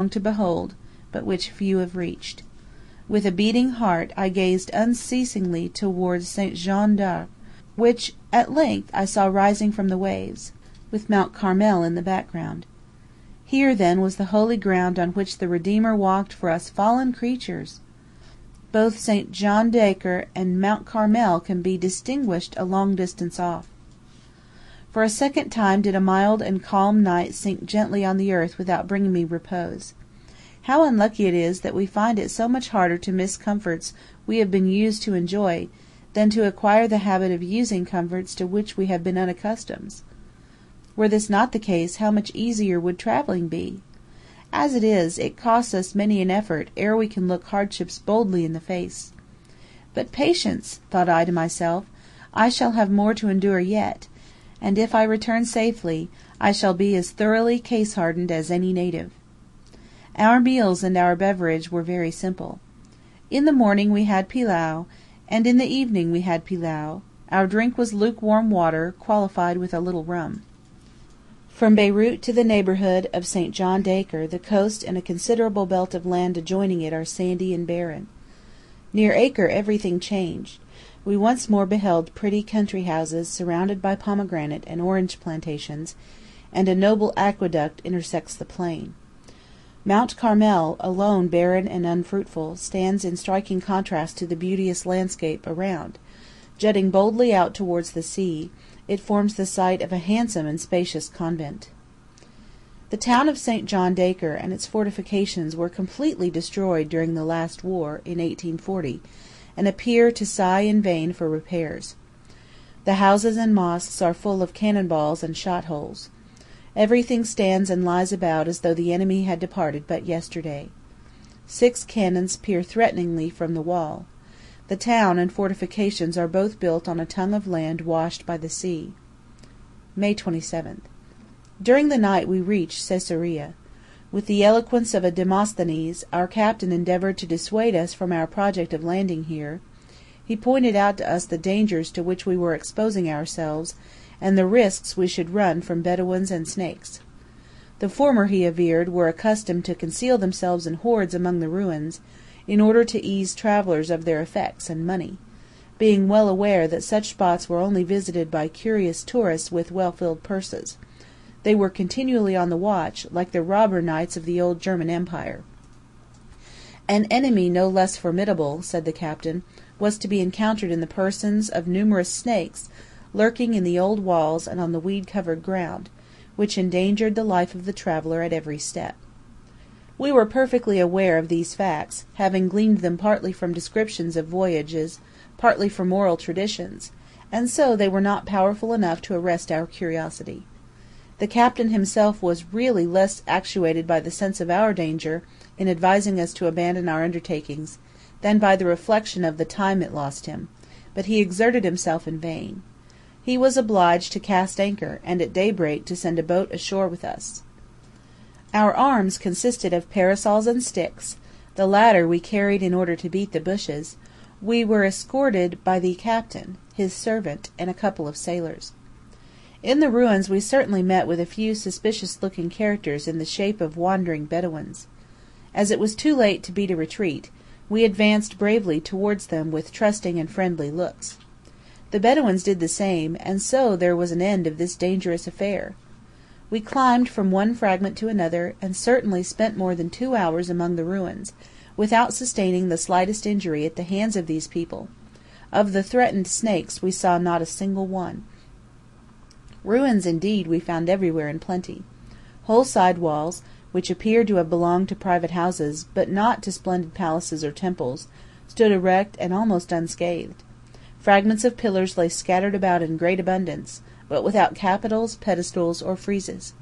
to behold, but which few have reached. With a beating heart I gazed unceasingly towards St. Jean d'Arc, which at length I saw rising from the waves, with Mount Carmel in the background. Here, then, was the holy ground on which the Redeemer walked for us fallen creatures! Both St. Jean d'Acre and Mount Carmel can be distinguished a long distance off. For a second time did a mild and calm night sink gently on the earth without bringing me repose. How unlucky it is that we find it so much harder to miss comforts we have been used to enjoy, than to acquire the habit of using comforts to which we have been unaccustomed. Were this not the case, how much easier would travelling be? As it is, it costs us many an effort ere we can look hardships boldly in the face. But patience, thought I to myself, I shall have more to endure yet, and if I return safely, I shall be as thoroughly case-hardened as any native. Our meals and our beverage were very simple. In the morning we had pilau, and in the evening we had pilau. Our drink was lukewarm water, qualified with a little rum. From Beirut to the neighbourhood of St. John d'Acre, the coast and a considerable belt of land adjoining it are sandy and barren. Near Acre everything changed. We once more beheld pretty country houses surrounded by pomegranate and orange plantations, and a noble aqueduct intersects the plain. Mount Carmel, alone barren and unfruitful, stands in striking contrast to the beauteous landscape around. Jutting boldly out towards the sea, it forms the site of a handsome and spacious convent. The town of St. John d'Acre and its fortifications were completely destroyed during the last war, in 1840, and appear to sigh in vain for repairs. The houses and mosques are full of cannon balls and shot holes. Everything stands and lies about as though the enemy had departed but yesterday. 6 cannons peer threateningly from the wall. The town and fortifications are both built on a tongue of land washed by the sea. May 27th. During the night we reached Caesarea. With the eloquence of a Demosthenes, our captain endeavoured to dissuade us from our project of landing here. He pointed out to us the dangers to which we were exposing ourselves, and the risks we should run from Bedouins and snakes. The former, he averred, were accustomed to conceal themselves in hordes among the ruins, in order to ease travellers of their effects and money, being well aware that such spots were only visited by curious tourists with well-filled purses. They were continually on the watch, like the robber knights of the old German Empire. An enemy no less formidable, said the captain, was to be encountered in the persons of numerous snakes, lurking in the old walls and on the weed-covered ground, which endangered the life of the traveller at every step. We were perfectly aware of these facts, having gleaned them partly from descriptions of voyages, partly from oral traditions, and so they were not powerful enough to arrest our curiosity. The captain himself was really less actuated by the sense of our danger in advising us to abandon our undertakings than by the reflection of the time it lost him, but he exerted himself in vain. He was obliged to cast anchor, and at daybreak to send a boat ashore with us. Our arms consisted of parasols and sticks. The latter we carried in order to beat the bushes. We were escorted by the captain, his servant, and a couple of sailors. In the ruins we certainly met with a few suspicious-looking characters in the shape of wandering Bedouins. As it was too late to beat a retreat, we advanced bravely towards them with trusting and friendly looks. The Bedouins did the same, and so there was an end of this dangerous affair. We climbed from one fragment to another, and certainly spent more than 2 hours among the ruins, without sustaining the slightest injury at the hands of these people. Of the threatened snakes we saw not a single one. Ruins, indeed, we found everywhere in plenty. Whole side walls, which appeared to have belonged to private houses, but not to splendid palaces or temples, stood erect and almost unscathed. Fragments of pillars lay scattered about in great abundance, but without capitals, pedestals, or friezes.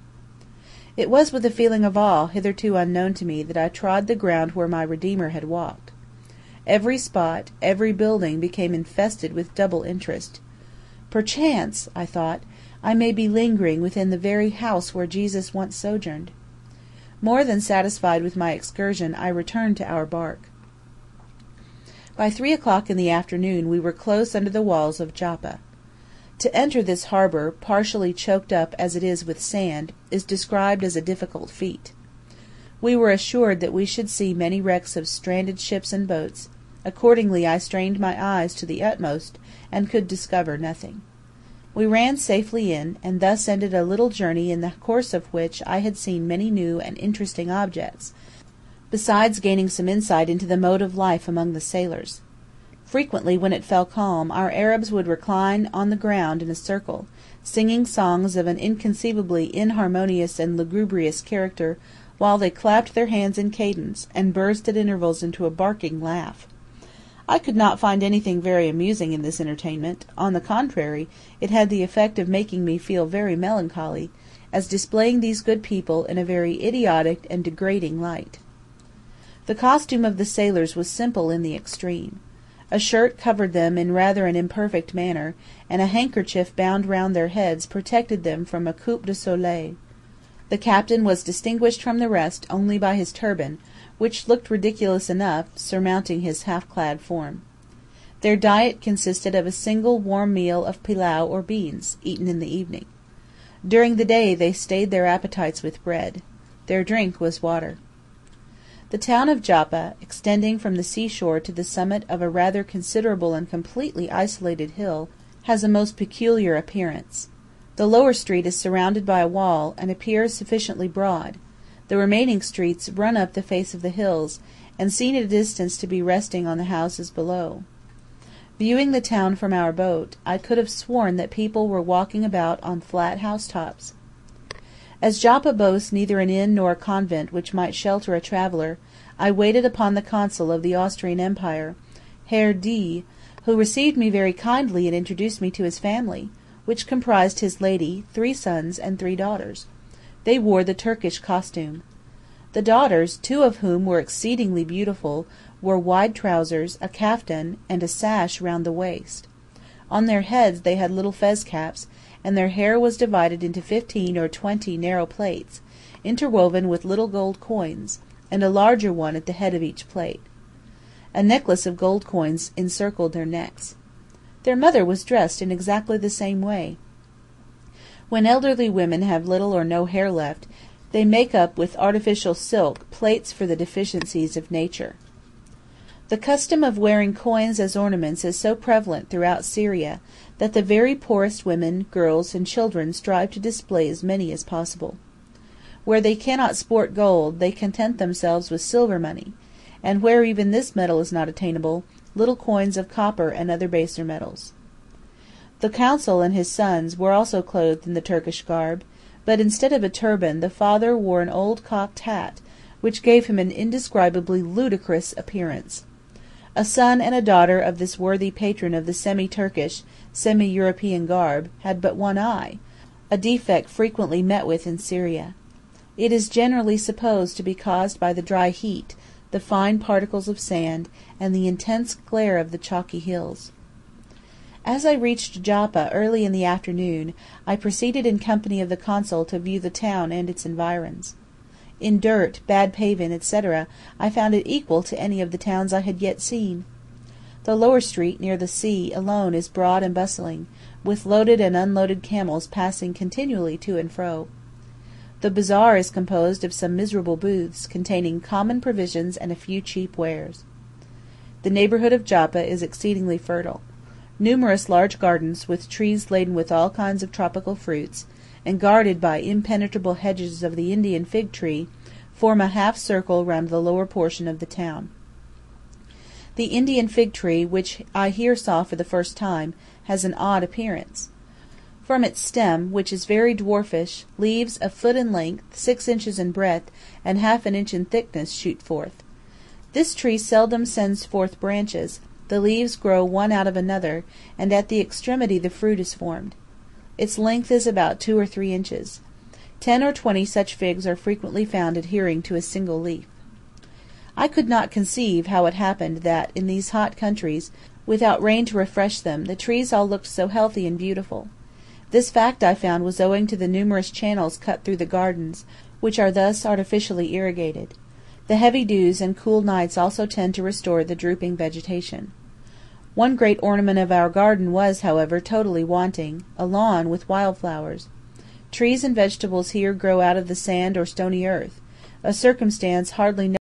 It was with a feeling of awe hitherto unknown to me that I trod the ground where my Redeemer had walked. Every spot, every building became infested with double interest. Perchance, I thought, I may be lingering within the very house where Jesus once sojourned. More than satisfied with my excursion, I returned to our bark. By 3 o'clock in the afternoon we were close under the walls of Joppa. To enter this harbour, partially choked up as it is with sand, is described as a difficult feat. We were assured that we should see many wrecks of stranded ships and boats. Accordingly I strained my eyes to the utmost, and could discover nothing. We ran safely in, and thus ended a little journey in the course of which I had seen many new and interesting objects, besides gaining some insight into the mode of life among the sailors. Frequently, when it fell calm, our Arabs would recline on the ground in a circle, singing songs of an inconceivably inharmonious and lugubrious character, while they clapped their hands in cadence, and burst at intervals into a barking laugh. I could not find anything very amusing in this entertainment; on the contrary, it had the effect of making me feel very melancholy, as displaying these good people in a very idiotic and degrading light. The costume of the sailors was simple in the extreme. A shirt covered them in rather an imperfect manner, and a handkerchief bound round their heads protected them from a coup de soleil. The captain was distinguished from the rest only by his turban, which looked ridiculous enough, surmounting his half-clad form. Their diet consisted of a single warm meal of pilau or beans, eaten in the evening. During the day they stayed their appetites with bread. Their drink was water. The town of Joppa, extending from the sea-shore to the summit of a rather considerable and completely isolated hill, has a most peculiar appearance. The lower street is surrounded by a wall, and appears sufficiently broad. The remaining streets run up the face of the hills, and seem at a distance to be resting on the houses below. Viewing the town from our boat, I could have sworn that people were walking about on flat housetops. As Joppa boasts neither an inn nor a convent which might shelter a traveller, I waited upon the consul of the Austrian Empire, Herr D., who received me very kindly and introduced me to his family, which comprised his lady, 3 sons, and 3 daughters. They wore the Turkish costume. The daughters, 2 of whom were exceedingly beautiful, wore wide trousers, a kaftan, and a sash round the waist. On their heads they had little fez caps, and their hair was divided into 15 or 20 narrow plaits, interwoven with little gold coins, and a larger one at the head of each plait. A necklace of gold coins encircled their necks. Their mother was dressed in exactly the same way. When elderly women have little or no hair left, they make up with artificial silk plaits for the deficiencies of nature. The custom of wearing coins as ornaments is so prevalent throughout Syria, that the very poorest women, girls, and children strive to display as many as possible. Where they cannot sport gold, they content themselves with silver money, and where even this metal is not attainable, little coins of copper and other baser metals. The consul and his sons were also clothed in the Turkish garb, but instead of a turban the father wore an old cocked hat, which gave him an indescribably ludicrous appearance. A son and a daughter of this worthy patron of the semi-Turkish, semi-European garb had but one eye, a defect frequently met with in Syria. It is generally supposed to be caused by the dry heat, the fine particles of sand, and the intense glare of the chalky hills. As I reached Joppa early in the afternoon, I proceeded in company of the consul to view the town and its environs. In dirt, bad pavement, etc., I found it equal to any of the towns I had yet seen. The lower street, near the sea, alone is broad and bustling, with loaded and unloaded camels passing continually to and fro. The bazaar is composed of some miserable booths, containing common provisions and a few cheap wares. The neighbourhood of Joppa is exceedingly fertile. Numerous large gardens, with trees laden with all kinds of tropical fruits, and guarded by impenetrable hedges of the Indian fig tree, form a half circle round the lower portion of the town. The Indian fig tree, which I here saw for the first time, has an odd appearance. From its stem, which is very dwarfish, leaves a foot in length, 6 inches in breadth, and half an inch in thickness shoot forth. This tree seldom sends forth branches. The leaves grow one out of another, and at the extremity the fruit is formed. Its length is about 2 or 3 inches. 10 or 20 such figs are frequently found adhering to a single leaf. I could not conceive how it happened that, in these hot countries, without rain to refresh them, the trees all looked so healthy and beautiful. This fact I found was owing to the numerous channels cut through the gardens, which are thus artificially irrigated. The heavy dews and cool nights also tend to restore the drooping vegetation. One great ornament of our garden was, however, totally wanting, a lawn with wild flowers. Trees and vegetables here grow out of the sand or stony earth. a circumstance hardly